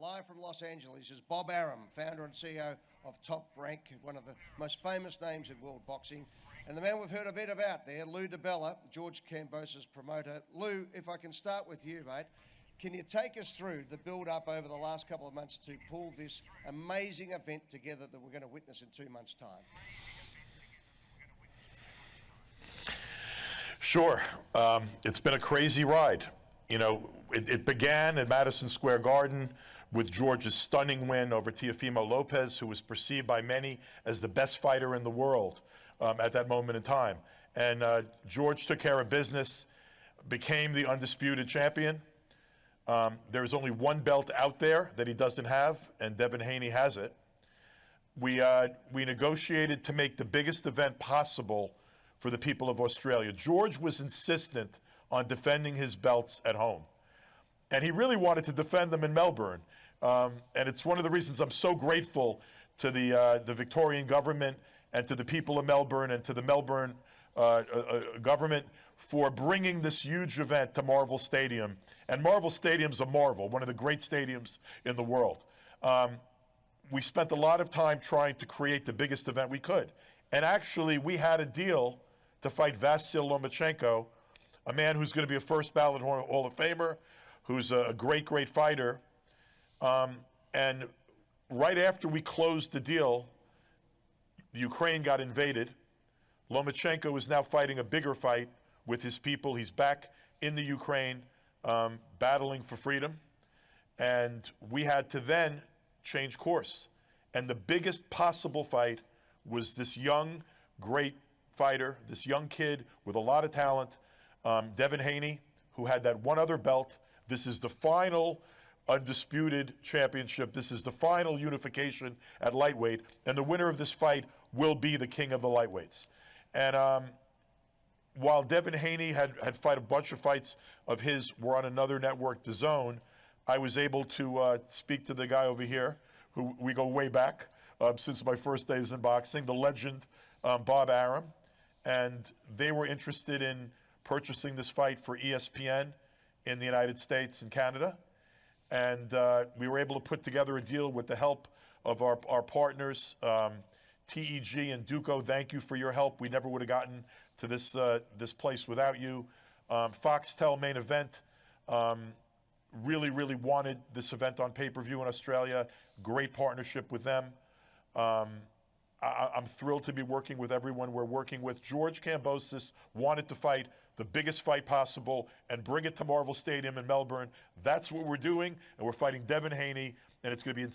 live from Los Angeles, is Bob Arum, founder and CEO of Top Rank, one of the most famous names in world boxing. And the man we've heard a bit about there, Lou DiBella, George Kambosos' promoter. Lou, if I can start with you, mate, can you take us through the build-up over the last couple of months to pull this amazing event together that we're going to witness in 2 months' time? Sure. It's been a crazy ride. You know, it began at Madison Square Garden with George's stunning win over Teofimo Lopez, who was perceived by many as the best fighter in the world at that moment in time. And George took care of business, became the undisputed champion. There's only one belt out there that he doesn't have, and Devin Haney has it. We negotiated to make the biggest event possible for the people of Australia. George was insistent on defending his belts at home. And he really wanted to defend them in Melbourne. And it's one of the reasons I'm so grateful to the Victorian government and to the people of Melbourne and to the Melbourne government for bringing this huge event to Marvel Stadium. And Marvel Stadium's a marvel, one of the great stadiums in the world. We spent a lot of time trying to create the biggest event we could. And actually, we had a deal to fight Vasyl Lomachenko, a man who's going to be a first ballot Hall of Famer, who's a great, great fighter. And right after we closed the deal, the Ukraine got invaded. Lomachenko is now fighting a bigger fight with his people. He's back in the Ukraine, battling for freedom. And we had to then change course. And the biggest possible fight was this young, great fighter, this young kid with a lot of talent, Devin Haney, who had that one other belt. This is the final undisputed championship. This is the final unification at lightweight. And the winner of this fight will be the king of the lightweights. And while Devin Haney had fought a bunch of fights of his were on another network, DAZN, I was able to speak to the guy over here, who we go way back since my first days in boxing, the legend Bob Arum. And they were interested in purchasing this fight for ESPN in the United States and Canada. And we were able to put together a deal with the help of our partners, TEG and Duco. Thank you for your help. We never would have gotten to this place without you. Foxtel Main Event really, really wanted this event on pay-per-view in Australia. Great partnership with them. I'm thrilled to be working with everyone we're working with. George Kambosos wanted to fight the biggest fight possible and bring it to Marvel Stadium in Melbourne. That's what we're doing, and we're fighting Devin Haney, and it's going to be a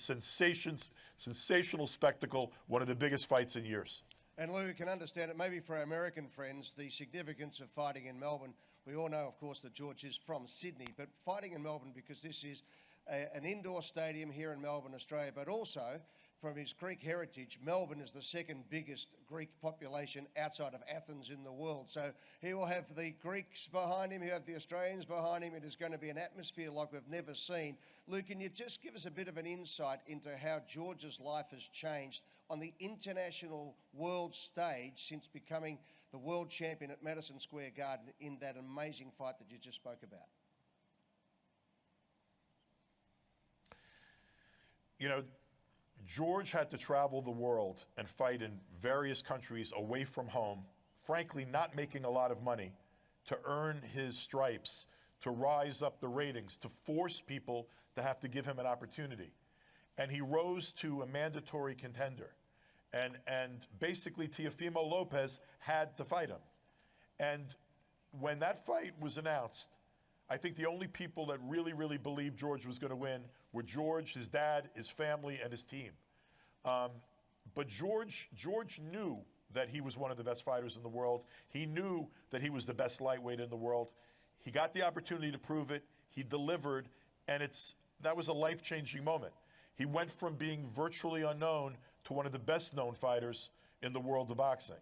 sensational spectacle, one of the biggest fights in years. And Lou, you can understand it, maybe for our American friends, the significance of fighting in Melbourne. We all know, of course, that George is from Sydney, but fighting in Melbourne because this is an indoor stadium here in Melbourne, Australia, but also from his Greek heritage, Melbourne is the second biggest Greek population outside of Athens in the world. So he will have the Greeks behind him, he'll have the Australians behind him. It is going to be an atmosphere like we've never seen. Lou, can you just give us a bit of an insight into how George's life has changed on the international world stage since becoming the world champion at Madison Square Garden in that amazing fight that you just spoke about? You know, George had to travel the world and fight in various countries away from home, frankly not making a lot of money, to earn his stripes, to rise up the ratings, to force people to have to give him an opportunity. And he rose to a mandatory contender. And basically Teofimo Lopez had to fight him. And when that fight was announced, I think the only people that really, really believed George was going to win were George, his dad, his family, and his team. But George knew that he was one of the best fighters in the world. He knew that he was the best lightweight in the world. He got the opportunity to prove it. He delivered, and that was a life-changing moment. He went from being virtually unknown to one of the best-known fighters in the world of boxing.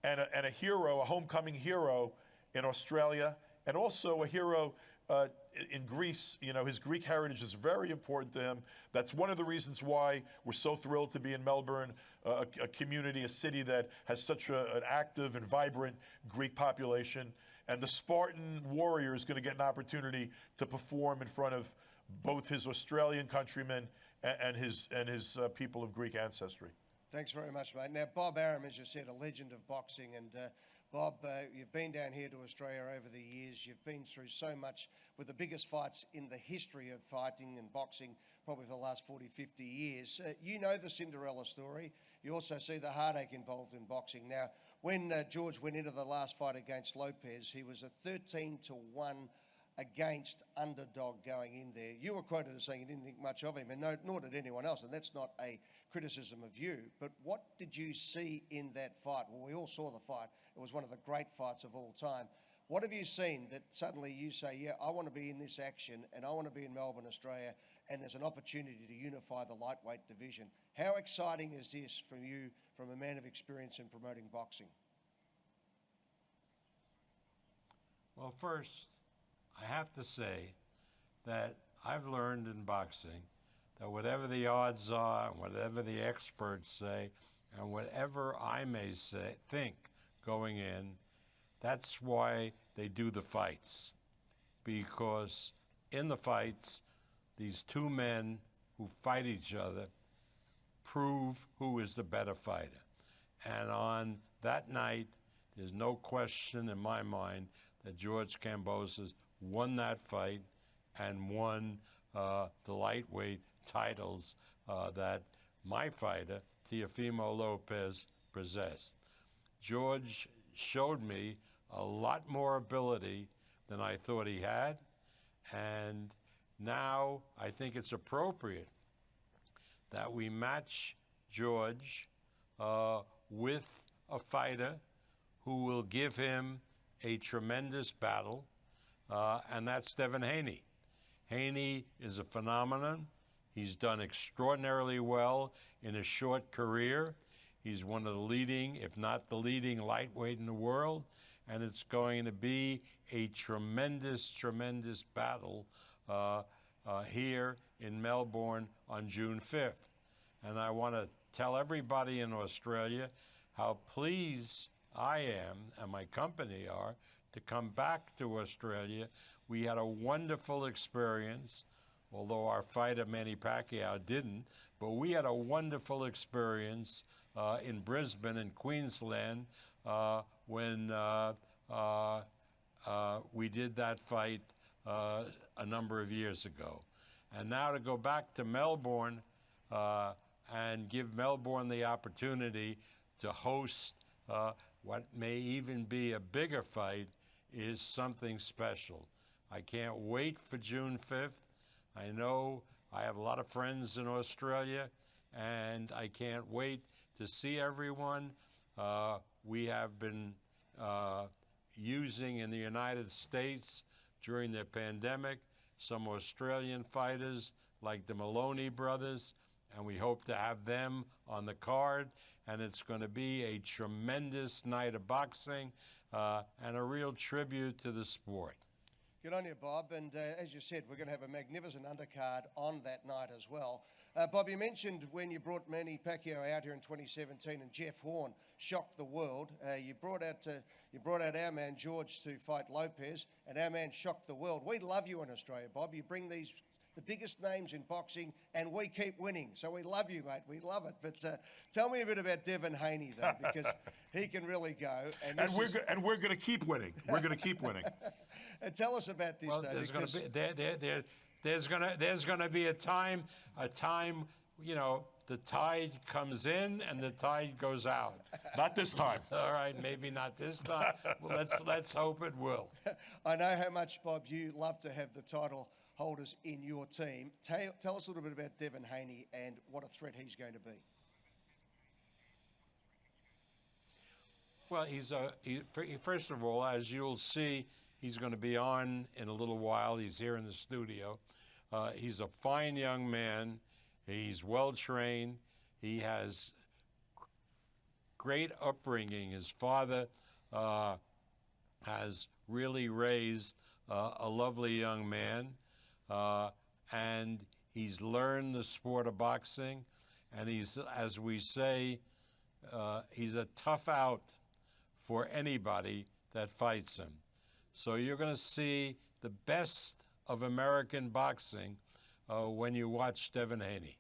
And a hero, a homecoming hero in Australia, and also a hero in Greece. You know, his Greek heritage is very important to him. That's one of the reasons why we're so thrilled to be in Melbourne, a community, a city that has such an active and vibrant Greek population. And the Spartan warrior is going to get an opportunity to perform in front of both his Australian countrymen and his people of Greek ancestry. Thanks very much, mate. Now, Bob Arum, as you said, a legend of boxing. And Bob, you've been down here to Australia over the years. You've been through so much with the biggest fights in the history of fighting and boxing, probably for the last 40, 50 years. You know the Cinderella story. You also see the heartache involved in boxing. Now, when George went into the last fight against Lopez, he was a 13-1 against underdog going in there. You were quoted as saying you didn't think much of him, and nor did anyone else, and that's not a criticism of you. But what did you see in that fight? Well, we all saw the fight. It was one of the great fights of all time. What have you seen that suddenly you say, yeah, I want to be in this action, and I want to be in Melbourne, Australia, and there's an opportunity to unify the lightweight division? How exciting is this from you, from a man of experience in promoting boxing? Well, first, I have to say that I've learned in boxing that whatever the odds are, and whatever the experts say, and whatever I may think going in, that's why they do the fights. Because in the fights, these two men who fight each other prove who is the better fighter. And on that night, there's no question in my mind that George Kambosos won that fight and won the lightweight titles that my fighter, Teofimo Lopez, possessed. George showed me a lot more ability than I thought he had, and now I think it's appropriate that we match George with a fighter who will give him a tremendous battle, and that's Devin Haney. Haney is a phenomenon. He's done extraordinarily well in a short career. He's one of the leading, if not the leading, lightweight in the world, and it's going to be a tremendous, tremendous battle here in Melbourne on June 5th. And I want to tell everybody in Australia how pleased I am, and my company are, to come back to Australia. We had a wonderful experience, although our fighter Manny Pacquiao didn't, but we had a wonderful experience in Brisbane in Queensland when we did that fight a number of years ago. And now to go back to Melbourne and give Melbourne the opportunity to host what may even be a bigger fight is something special. I can't wait for June 5th. I know I have a lot of friends in Australia, and I can't wait to see everyone. We have been using in the United States during the pandemic some Australian fighters like the Maloney brothers, and we hope to have them on the card. And it's going to be a tremendous night of boxing and a real tribute to the sport. Good on you, Bob. And as you said, we're going to have a magnificent undercard on that night as well. Bob, you mentioned when you brought Manny Pacquiao out here in 2017 and Jeff Horn shocked the world. You brought out our man George to fight Lopez, and our man shocked the world. We love you in Australia, Bob. You bring the biggest names in boxing, and we keep winning. So we love you, mate. We love it. But tell me a bit about Devin Haney, though, because he can really go. And we're going to keep winning. We're going to keep winning. And tell us about this, well, though. There's going to be a time, you know, the tide comes in and the tide goes out. Not this time. All right, maybe not this time. Well, let's hope it will. I know how much, Bob, you love to have the title holders in your team. Tell us a little bit about Devin Haney and what a threat he's going to be. Well, first of all, as you'll see, he's going to be on in a little while. He's here in the studio. He's a fine young man. He's well-trained. He has great upbringing. His father has really raised a lovely young man. And he's learned the sport of boxing, and he's, as we say, he's a tough out for anybody that fights him. So you're going to see the best of American boxing when you watch Devin Haney.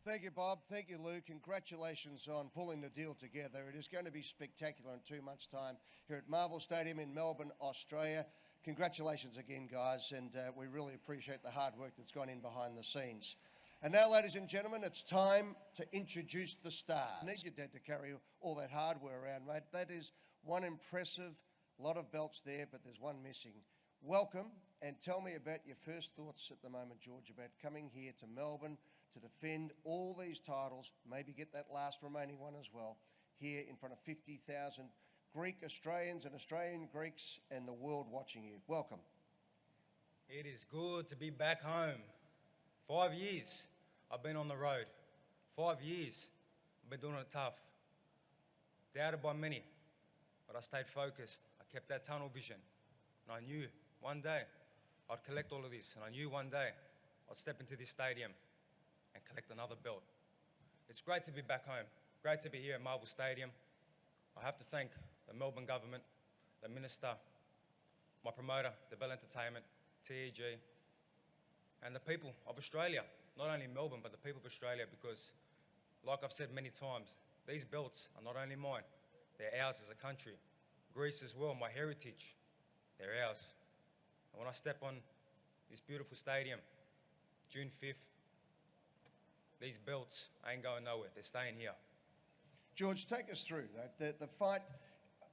Thank you, Bob. Thank you, Lou. Congratulations on pulling the deal together. It is going to be spectacular in 2 months' time here at Marvel Stadium in Melbourne, Australia. Congratulations again, guys, and we really appreciate the hard work that's gone in behind the scenes. And now, ladies and gentlemen, it's time to introduce the stars. I need your dad to carry all that hardware around, mate. That is one impressive, lot of belts there, but there's one missing. Welcome, and tell me about your first thoughts at the moment, George, about coming here to Melbourne to defend all these titles, maybe get that last remaining one as well, here in front of 50,000 Greek Australians and Australian Greeks and the world watching you. Welcome. It is good to be back home. 5 years I've been on the road. 5 years I've been doing it tough. Doubted by many, but I stayed focused. I kept that tunnel vision. And I knew one day I'd collect all of this. And I knew one day I'd step into this stadium and collect another belt. It's great to be back home. Great to be here at Marvel Stadium. I have to thank the Melbourne government, the minister, my promoter, the Bell Entertainment, TEG, and the people of Australia. Not only Melbourne, but the people of Australia, because, like I've said many times, these belts are not only mine, they're ours as a country. Greece as well, my heritage, they're ours. And when I step on this beautiful stadium, June 5th, these belts ain't going nowhere, they're staying here. George, take us through the fight.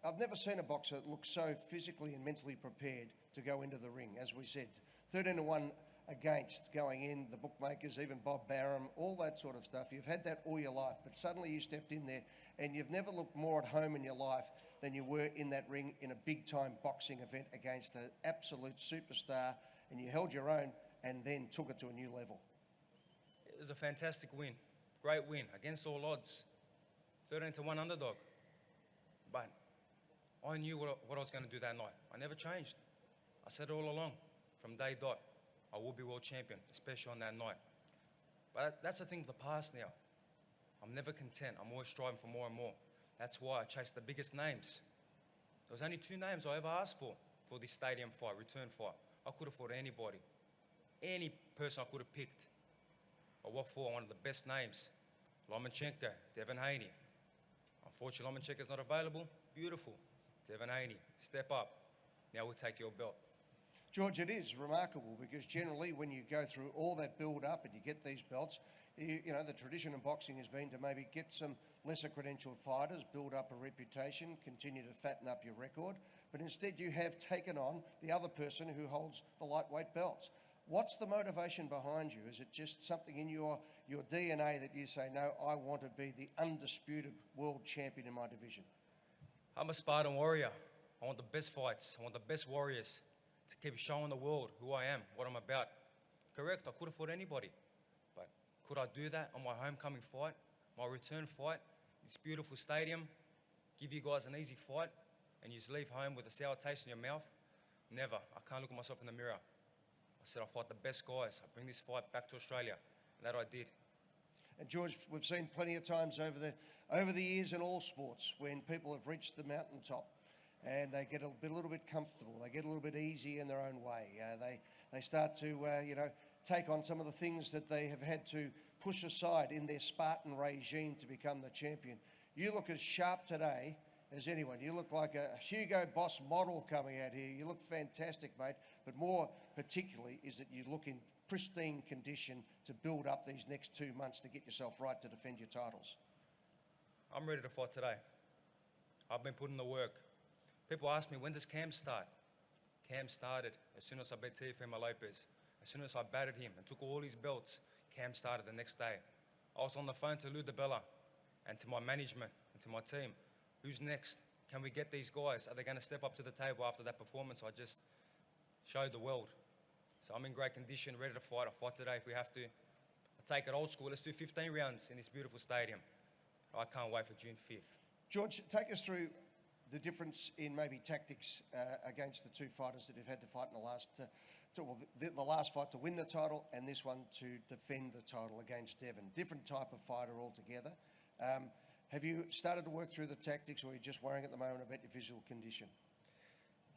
I've never seen a boxer look so physically and mentally prepared to go into the ring. As we said, 13-1 against going in, the bookmakers, even Bob Barham, all that sort of stuff. You've had that all your life, but suddenly you stepped in there and you've never looked more at home in your life than you were in that ring in a big-time boxing event against an absolute superstar, and you held your own and then took it to a new level. It was a fantastic win, great win, against all odds. 13-1 underdog. But I knew what I was going to do that night. I never changed. I said it all along, from day dot, I will be world champion, especially on that night. But that's the thing of the past now. I'm never content. I'm always striving for more and more. That's why I chased the biggest names. There was only 2 names I ever asked for this stadium fight, return fight. I could have fought anybody. Any person I could have picked. But what for? One of the best names. Lomachenko, Devin Haney. Unfortunately, Lomachenko's not available. Beautiful. Devin Haney, step up. Now we'll take your belt. George, it is remarkable because generally when you go through all that build-up and you get these belts, you know, the tradition in boxing has been to maybe get some lesser credentialed fighters, build up a reputation, continue to fatten up your record, but instead you have taken on the other person who holds the lightweight belts. What's the motivation behind you? Is it just something in your DNA that you say, no, I want to be the undisputed world champion in my division? I'm a Spartan warrior. I want the best fights. I want the best warriors to keep showing the world who I am, what I'm about. Correct, I could have fought anybody. But could I do that on my homecoming fight, my return fight, this beautiful stadium, give you guys an easy fight, and you just leave home with a sour taste in your mouth? Never. I can't look at myself in the mirror. I said I'll fight the best guys. I bring this fight back to Australia, and that I did. And George, we've seen plenty of times over the years in all sports when people have reached the mountaintop and they get a little bit comfortable, they get a little bit easy in their own way. They start to take on some of the things that they have had to push aside in their Spartan regime to become the champion. You look as sharp today as anyone. You look like a Hugo Boss model coming out here. You look fantastic, mate. But more particularly is that you look in pristine condition to build up these next 2 months to get yourself right to defend your titles. I'm ready to fight today. I've been putting the work. People ask me, when does camp start? Camp started as soon as I beat Teofimo Lopez. As soon as I battered him and took all his belts, camp started the next day. I was on the phone to Lou DiBella and to my management and to my team. Who's next? Can we get these guys? Are they going to step up to the table after that performance I just showed the world? So I'm in great condition, ready to fight. I'll fight today if we have to. I'll take it old school. Let's do 15 rounds in this beautiful stadium. I can't wait for June 5th. George, take us through the difference in maybe tactics against the 2 fighters that you've had to fight in the last, the last fight to win the title and this one to defend the title against Devin. Different type of fighter altogether. Have you started to work through the tactics, or are you just worrying at the moment about your physical condition?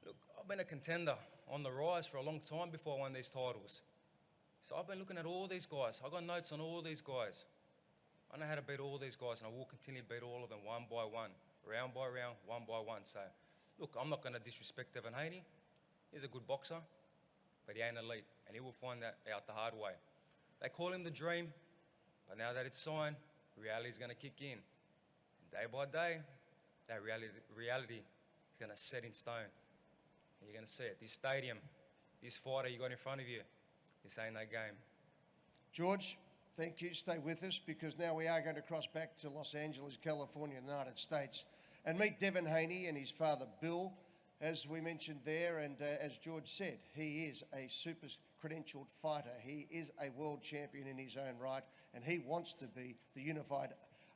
Look, I've been a contender on the rise for a long time before I won these titles. So I've been looking at all these guys. I got notes on all these guys. I know how to beat all these guys, and I will continue to beat all of them one by one, round by round, one by one. So, look, I'm not going to disrespect Devin Haney. He's a good boxer, but he ain't elite, and he will find that out the hard way. They call him the dream, but now that it's signed, reality is going to kick in. And day by day, that reality is going to set in stone. And you're going to see it. This stadium, this fighter you got in front of you, this ain't no game. George, thank you. Stay with us because now we are going to cross back to Los Angeles, California, United States, and meet Devin Haney and his father, Bill, as we mentioned there. And as George said, he is a super credentialed fighter. He is a world champion in his own right, and he wants to be the unified,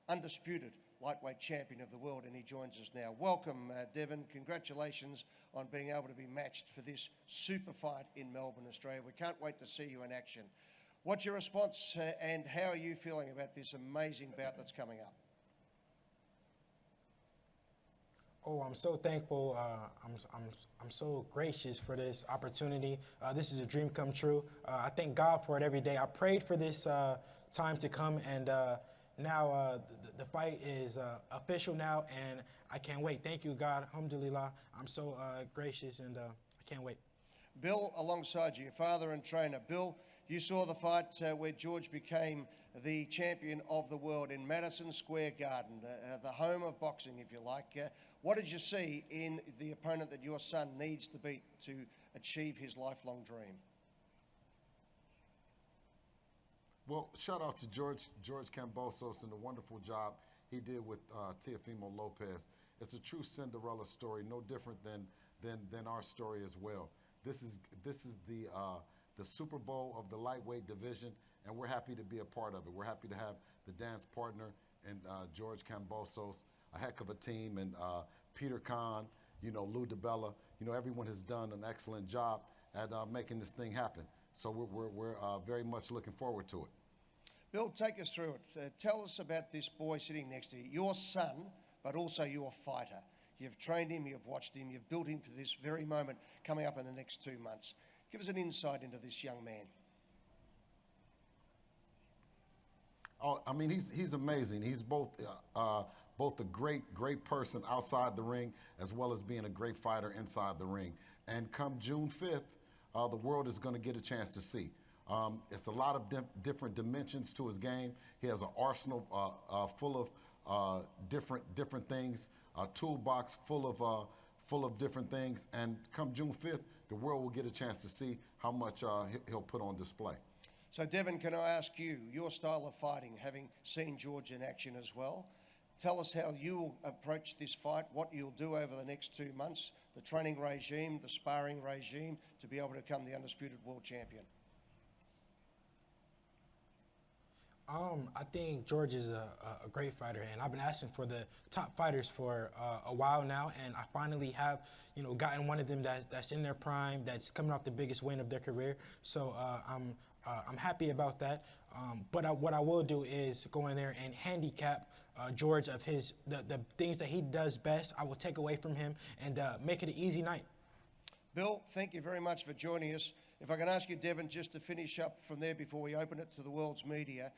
undisputed lightweight champion of the world, and he joins us now. Welcome, Devin. Congratulations on being able to be matched for this super fight in Melbourne, Australia. We can't wait to see you in action. What's your response and how are you feeling about this amazing bout that's coming up? Oh, I'm so thankful. I'm so gracious for this opportunity. This is a dream come true. I thank God for it every day. I prayed for this time to come, and now the fight is official now, and I can't wait. Thank you, God. Alhamdulillah. I'm so gracious, and I can't wait. Bill, alongside you, your father and trainer. Bill, you saw the fight where George became the champion of the world in Madison Square Garden, the home of boxing, if you like. What did you see in the opponent that your son needs to beat to achieve his lifelong dream? Well, shout out to George Kambosos and the wonderful job he did with Teofimo Lopez. It's a true Cinderella story, no different than our story as well. This is the Super Bowl of the lightweight division, and we're happy to be a part of it. We're happy to have the dance partner and George Kambosos, a heck of a team, and Peter Kahn, Lou DiBella. Everyone has done an excellent job at making this thing happen. So we're very much looking forward to it. Bill, take us through it. Tell us about this boy sitting next to you, your son, but also your fighter. You've trained him, you've watched him, you've built him for this very moment coming up in the next 2 months. Give us an insight into this young man. Oh, I mean, he's amazing. He's both a great person outside the ring as well as being a great fighter inside the ring. And come June 5th, the world is going to get a chance to see. It's a lot of different dimensions to his game. He has an arsenal full of different things, a toolbox full of different things. And come June 5th, the world will get a chance to see how much he'll put on display. So, Devin, can I ask you, your style of fighting, having seen George in action as well, tell us how you'll approach this fight, what you'll do over the next 2 months, the training regime, the sparring regime, to be able to become the undisputed world champion. I think George is a great fighter, and I've been asking for the top fighters for a while now, and I finally have, gotten one of them that's in their prime, that's coming off the biggest win of their career. So I'm happy about that. But what I will do is go in there and handicap George of the things that he does best. I will take away from him and make it an easy night. Bill, thank you very much for joining us. If I can ask you, Devin, just to finish up from there before we open it to the world's media,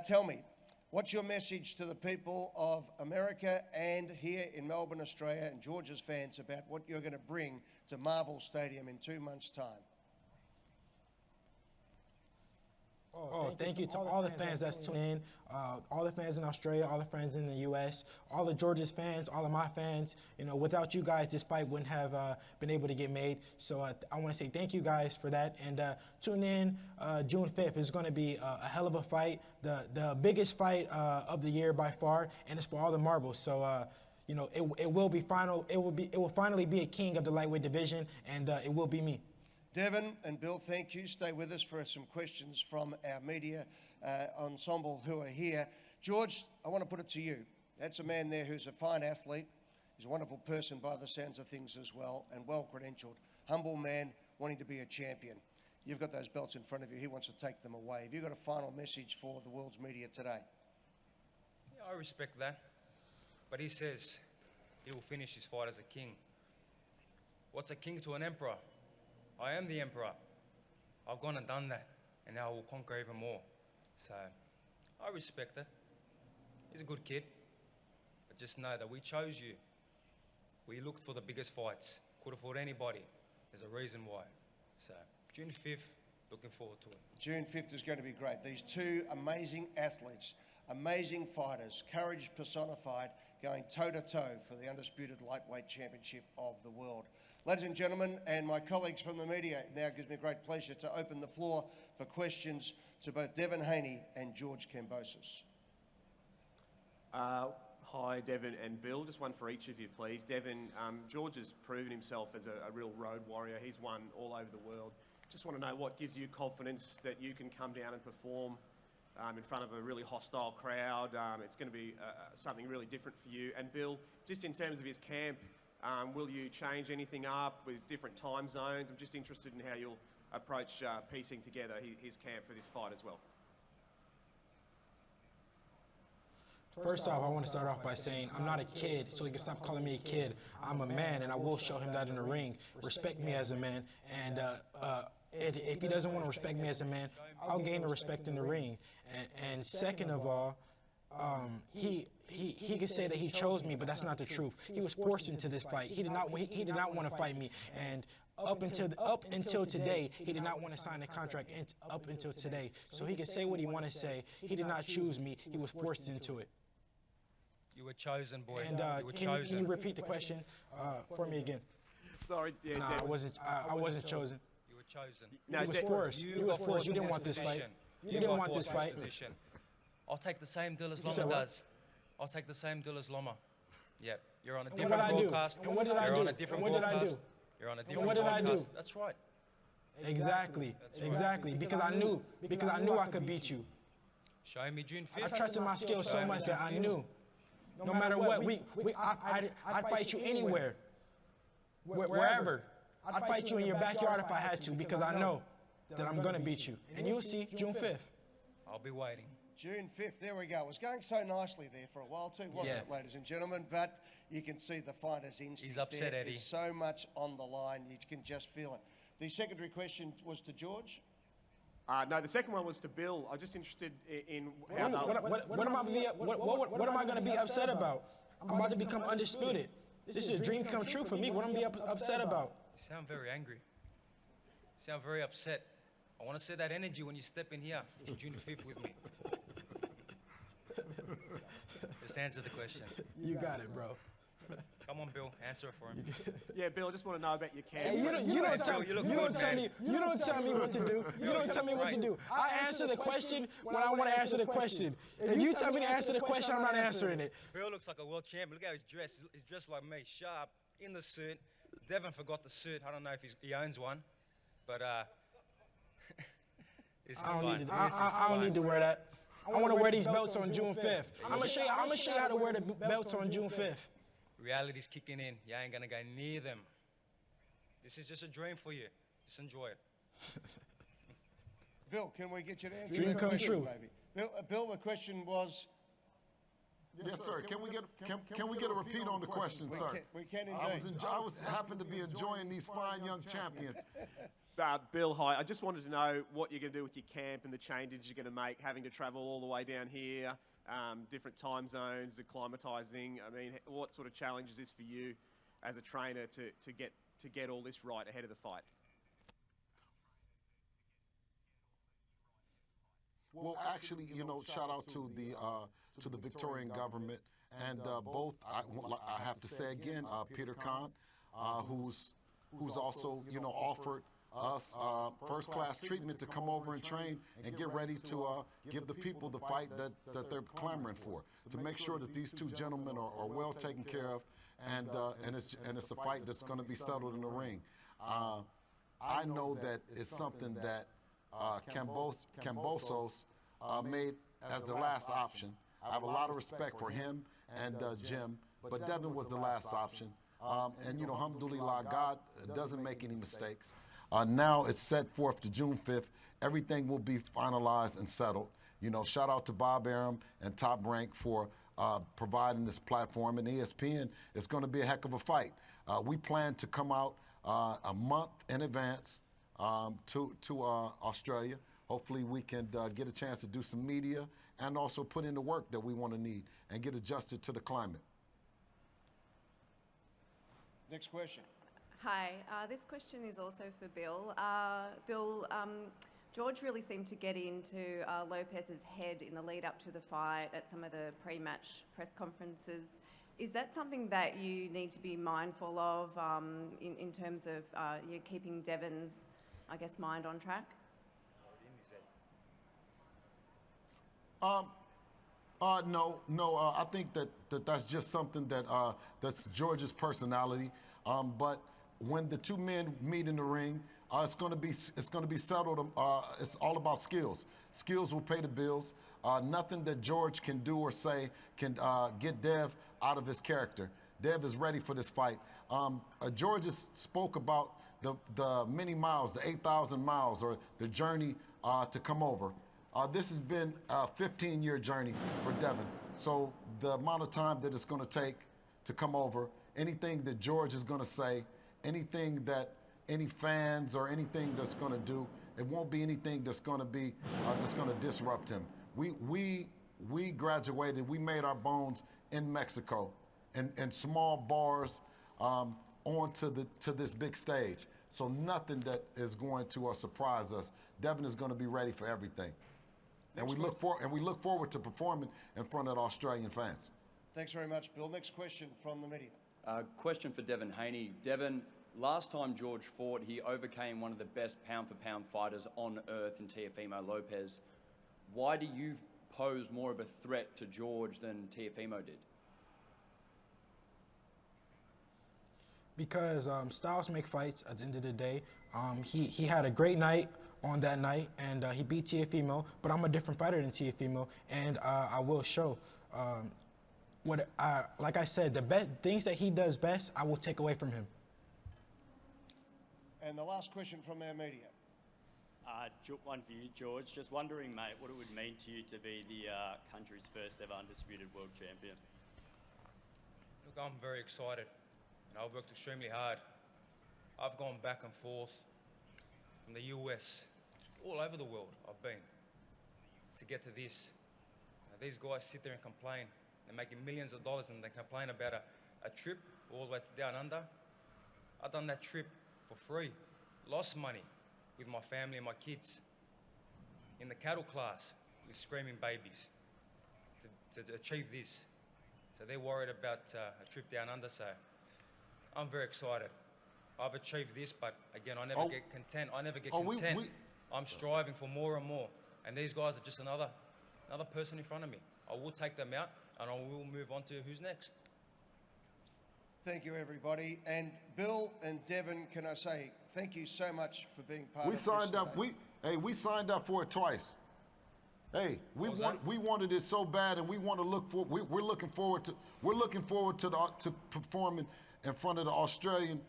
tell me, what's your message to the people of America and here in Melbourne, Australia, and George's fans about what you're going to bring to Marvel Stadium in 2 months' time? Oh, thank you to all the fans that's tuning in, all the fans in Australia, all the fans in the U.S., all of George's fans, all of my fans. Without you guys, this fight wouldn't have been able to get made. So I want to say thank you guys for that. And tune in June 5th. It's going to be a hell of a fight, the biggest fight of the year by far, and it's for all the marbles. So it will be final. It will finally be a king of the lightweight division, and it will be me. Devin and Bill, thank you. Stay with us for some questions from our media ensemble who are here. George, I want to put it to you. That's a man there who's a fine athlete. He's a wonderful person by the sounds of things as well, and well-credentialed. Humble man, wanting to be a champion. You've got those belts in front of you. He wants to take them away. Have you got a final message for the world's media today? Yeah, I respect that. But he says he will finish his fight as a king. What's a king to an emperor? I am the emperor. I've gone and done that. and now I will conquer even more. So I respect it. He's a good kid. But just know that we chose you. We looked for the biggest fights. Could afford anybody. There's a reason why. So June 5th, looking forward to it. June 5th is going to be great. These two amazing athletes, amazing fighters, courage personified, going toe-to-toe for the Undisputed Lightweight Championship of the world. Ladies and gentlemen, and my colleagues from the media, now gives me great pleasure to open the floor for questions to both Devin Haney and George Kambosos. Hi, Devin and Bill. Just one for each of you, please. Devin, George has proven himself as a real road warrior. He's won all over the world. Just want to know what gives you confidence that you can come down and perform in front of a really hostile crowd. It's going to be something really different for you. And Bill, just in terms of his camp, will you change anything up with different time zones? I'm just interested in how you'll approach piecing together his camp for this fight as well. First off, I want to start off by saying I'm not a kid, so he can stop calling me a kid. I'm a man, and I will show him that in the ring. Respect me as a man, and if he doesn't want to respect me as a man, I'll gain the respect in the ring. And second of all, he can say that he chose me, but that's not the truth. He was forced into this fight. He did not want to fight me, and up until today, he did not want to sign a contract up until today. So he can say what he want to say. He did not choose me. He was forced into it. You were chosen, boy. And you were can chosen. you repeat the question for me again? Sorry, yeah, No, Devin. I wasn't chosen. You were chosen. No, He was forced. He was got forced. You in didn't want this position. fight. You didn't want this forced in fight. position. I'll take the same deal as You said Loma what? does. I'll take the same deal as Loma. Yep. You're on a what different did I do? broadcast. And what did I You're do? on a different And what did I broadcast. do? You're on a And different what did I do? broadcast. That's right. Exactly. Exactly. Because I knew I could beat you. Show me June I 5th. trusted my skills so much that I knew. No matter what, I'd fight you anywhere, wherever. I'd fight you in your backyard if I had to, because I know that I'm gonna beat you. And you'll see June 5th. I'll be waiting. June 5th, there we go. It was going so nicely there for a while too, wasn't it, ladies and gentlemen? But you can see the fighter's instinct. He's upset, there. Eddie. There's so much on the line, you can just feel it. The secondary question was to George. No, the second one was to Bill. I'm just interested in how What am I gonna be upset about? I'm about to become undisputed. This is a dream come true for me. What am I gonna be upset about? You sound very angry. You sound very upset. I want to see that energy when you step in here on June 5th with me. Just answer the question. You got it, bro. Come on, Bill. Answer it for him. Yeah, Bill, I just want to know about your camp. Hey, you don't tell me what to do. You don't tell me what to do. I answer the question when I want to answer the question. If you tell me to answer the question, I'm not answering it. Bill looks like a world champion. Look how he's dressed. He's dressed like me, sharp, in the suit. Devin forgot the suit. I don't know if he owns one, but this is fun. I don't need to wear that. I want to wear these belts on June 5th. I'm gonna show you how to wear the belts on June 5th. Reality's kicking in. You ain't gonna go near them. This is just a dream for you. Just enjoy it. Bill, can we get you to answer Dream that come question, true. maybe? Bill, the question was. Yes, sir. Can we get a repeat on the question, sir? We can indeed. I happened to be enjoying these fine young champions. Bill, hi. I just wanted to know what you're going to do with your camp and the changes you're going to make, having to travel all the way down here, different time zones, acclimatizing. I mean, what sort of challenge is this for you as a trainer to get all this right ahead of the fight? Well, actually, shout out to the Victorian government and both. I have to say again, Peter Khan, who's also offered us first-class treatment to come over and train and get ready to give the people the fight that they're clamoring for, to make sure that these two gentlemen are well taken care of, and it's a fight that's going to be settled in the ring. I know that it's something that Kambosos made as the last option. I have a lot of respect for him and Jim, but Devin was the last option. And alhamdulillah, God doesn't make any mistakes. Now it's set forth to June 5th. Everything will be finalized and settled. Shout out to Bob Arum and Top Rank for providing this platform. And ESPN, it's going to be a heck of a fight. We plan to come out a month in advance to Australia. hopefully we can get a chance to do some media and also put in the work that we want to need and get adjusted to the climate. Next question. Hi, this question is also for Bill. Bill, George really seemed to get into Lopez's head in the lead up to the fight at some of the pre-match press conferences. Is that something that you need to be mindful of in terms of you keeping Devin's, I guess, mind on track? No. I think that's just something that's George's personality. But when the two men meet in the ring, it's going to be settled. It's all about skills. Skills will pay the bills. Nothing that George can do or say can get Dev out of his character. Dev is ready for this fight. George spoke about the many miles, the 8,000 miles, or the journey to come over. This has been a 15-year journey for Devin. So the amount of time that it's going to take to come over, anything that George is going to say, anything that any fans or anything that's going to do, it won't be anything that's going to be that's going to disrupt him. We graduated. We made our bones in Mexico, in small bars, onto this big stage. So nothing that is going to surprise us. Devin is going to be ready for everything. And we look forward to performing in front of the Australian fans. Thanks very much, Bill. Next question from the media. Question for Devin Haney. Devin, last time George fought, he overcame one of the best pound-for-pound fighters on earth in Teofimo Lopez. Why do you pose more of a threat to George than Teofimo did? Because styles make fights at the end of the day. He had a great night on that night, and he beat Teofimo, but I'm a different fighter than Teofimo, and I will show. Like I said, the things that he does best, I will take away from him. And the last question from our media. One for you, George. Just wondering, mate, what it would mean to you to be the country's first ever undisputed world champion. Look, I'm very excited, and I've worked extremely hard. I've gone back and forth from the US, all over the world I've been, to get to this. Now, these guys sit there and complain. They're making millions of dollars and they complain about a trip all the way to down under. I've done that trip for free, lost money with my family and my kids in the cattle class with screaming babies to achieve this. So they're worried about a trip down under, so I'm very excited. I've achieved this, but again, I never get content. I'm striving for more and more. And these guys are just another person in front of me. I will take them out, and I will move on to who's next. Thank you, everybody. And Bill and Devin, can I say thank you so much for being part of this today. We signed up for it twice. Hey, we wanted it so bad, and we want to look for. We're looking forward to performing in front of the Australian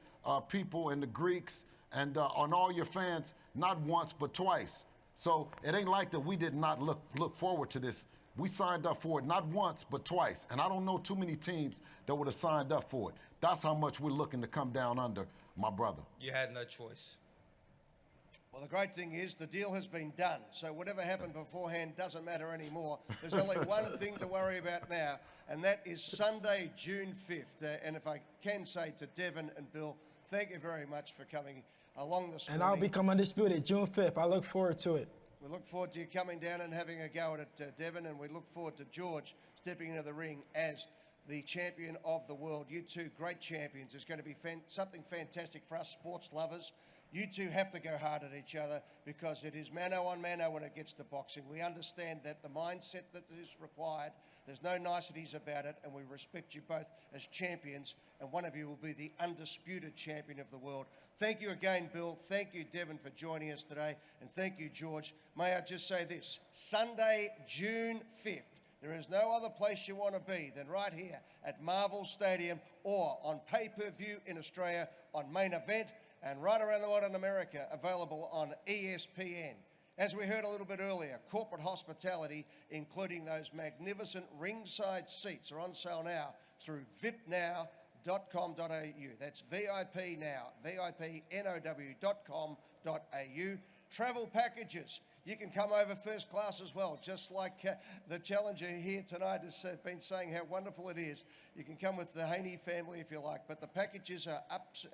people and the Greeks and on all your fans, not once but twice. So it ain't like that we did not look forward to this. We signed up for it not once but twice, and I don't know too many teams that would have signed up for it. That's how much we're looking to come down under, my brother. You had no choice. Well, the great thing is the deal has been done, so whatever happened beforehand doesn't matter anymore. There's only one thing to worry about now, and that is Sunday, June 5th. And if I can say to Devin and Bill, thank you very much for coming along this morning. And I'll become undisputed June 5th. I look forward to it. We look forward to you coming down and having a go at it, Devin, and we look forward to George stepping into the ring as the champion of the world. You two great champions. It's going to be something fantastic for us sports lovers. You two have to go hard at each other because it is mano on mano when it gets to boxing. We understand that the mindset that is required, there's no niceties about it, and we respect you both as champions, and one of you will be the undisputed champion of the world. Thank you again, Bill. Thank you, Devin, for joining us today, and thank you, George. May I just say this, Sunday, June 5th, there is no other place you want to be than right here at Marvel Stadium or on pay-per-view in Australia on Main Event, and right around the world in America, available on ESPN. As we heard a little bit earlier, corporate hospitality, including those magnificent ringside seats, are on sale now through vipnow.com.au. That's VIP now, VIPNOW.com.au. Travel packages. You can come over first class as well, just like the challenger here tonight has been saying how wonderful it is. You can come with the Haney family if you like, but the packages are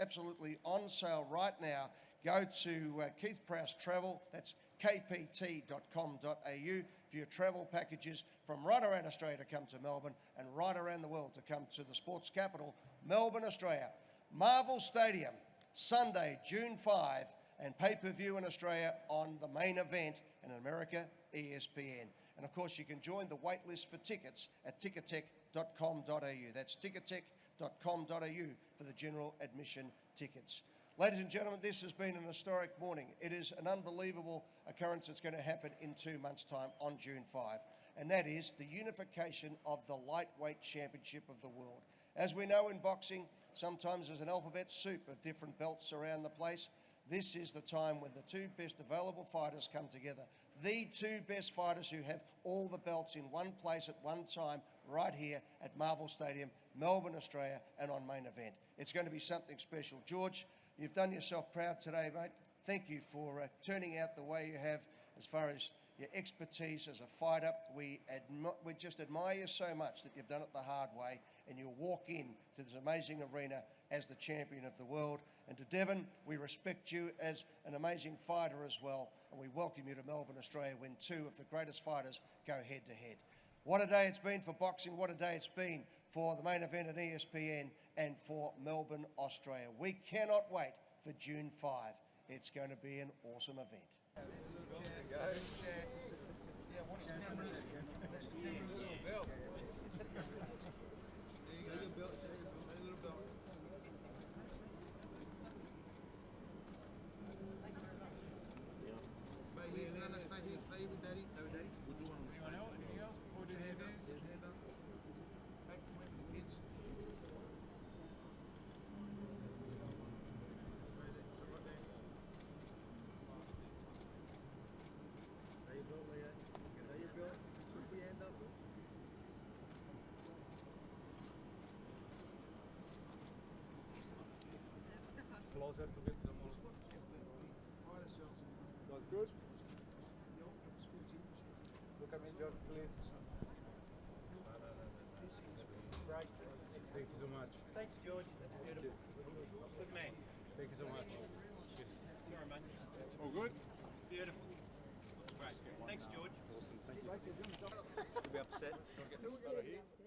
absolutely on sale right now. Go to Keith Prowse Travel, that's kpt.com.au for your travel packages from right around Australia to come to Melbourne and right around the world to come to the sports capital, Melbourne, Australia. Marvel Stadium, Sunday, June 5, and pay-per-view in Australia on the main event, in America, ESPN. And of course, you can join the wait list for tickets at ticketek.com.au. That's ticketek.com.au for the general admission tickets. Ladies and gentlemen, this has been an historic morning. It is an unbelievable occurrence that's going to happen in 2 months' time on June 5, and that is the unification of the lightweight championship of the world. As we know in boxing, sometimes there's an alphabet soup of different belts around the place. This is the time when the two best available fighters come together. The two best fighters who have all the belts in one place at one time, right here at Marvel Stadium, Melbourne, Australia, and on main event. It's going to be something special. George, you've done yourself proud today, mate. Thank you for turning out the way you have as far as your expertise as a fighter. We just admire you so much that you've done it the hard way and you'll walk in to this amazing arena as the champion of the world. And to Devin, we respect you as an amazing fighter as well, and we welcome you to Melbourne, Australia, when two of the greatest fighters go head-to-head. What a day it's been for boxing, what a day it's been for the main event at ESPN and for Melbourne, Australia. We cannot wait for June 5. It's going to be an awesome event. Closer to get the more. Was good? Look at me, George, please. Thank you so much. Thanks, George. That's beautiful. Good man. Thank you so much. Sorry, mate. All good? Beautiful. Great. Thanks, George. Awesome. Thank you. You'll be upset. Yes.